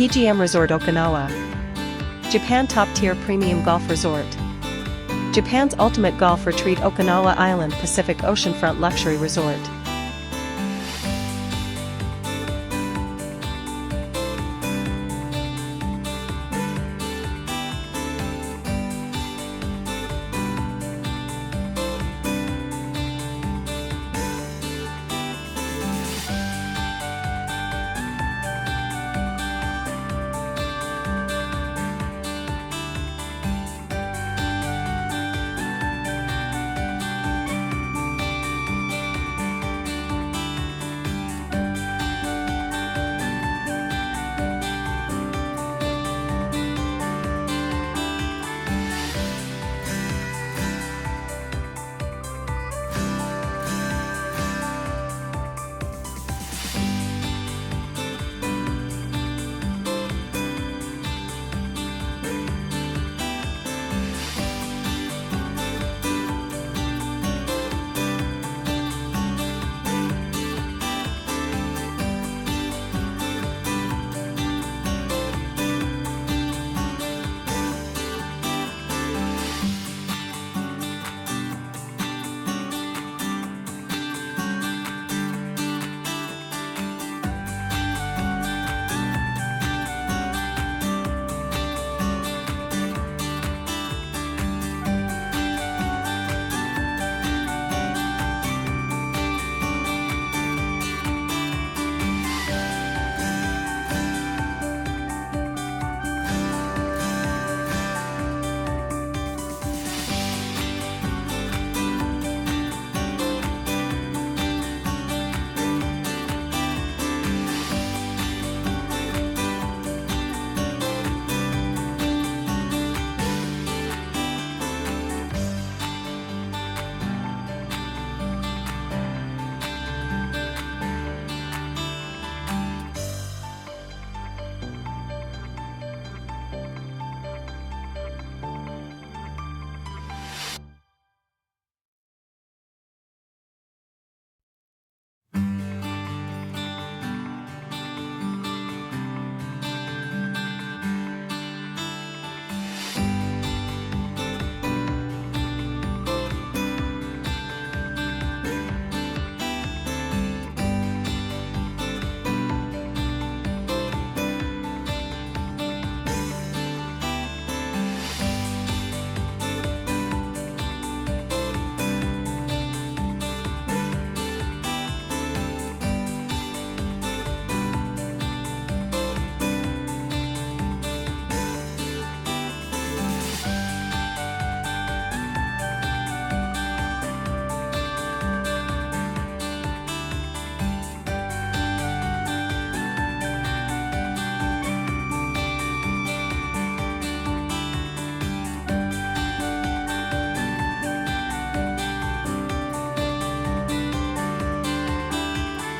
PGM Resort Okinawa. Japan top-tier premium golf resort. Japan's ultimate golf retreat Okinawa Island Pacific Oceanfront luxury resort.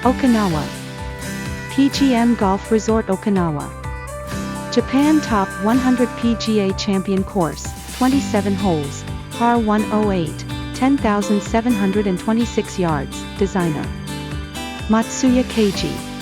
Okinawa PGM Golf Resort Okinawa. Japan Top 100 PGA Champion Course, 27 holes, par 108, 10,726 yards, Designer Matsuya Keiji.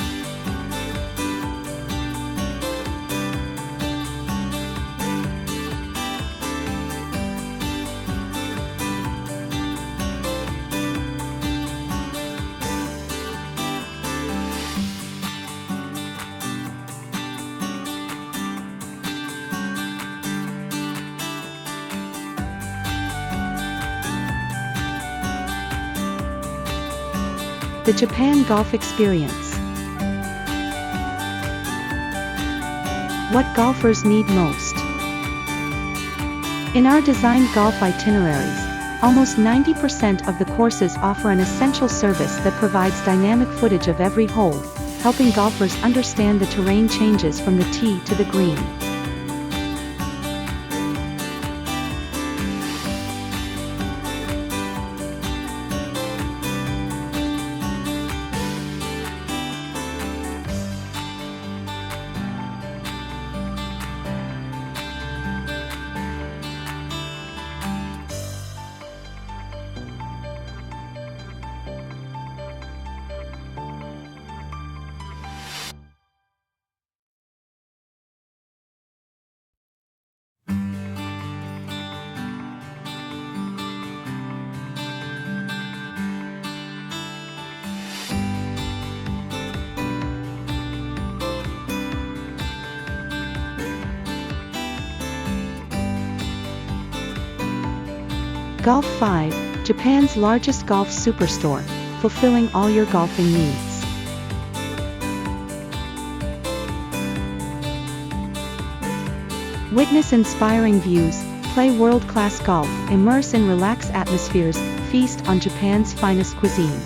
The Japan Golf Experience. What golfers need most. In our designed golf itineraries, almost 90% of the courses offer an essential service that provides dynamic footage of every hole, helping golfers understand the terrain changes from the tee to the green. Golf 5, Japan's largest golf superstore, fulfilling all your golfing needs. Witness inspiring views, play world-class golf, immerse in relaxed atmospheres, feast on Japan's finest cuisine.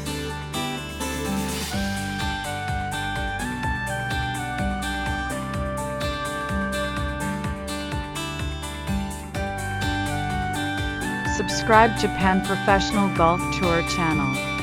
Subscribe Japan Professional Golf Tour channel.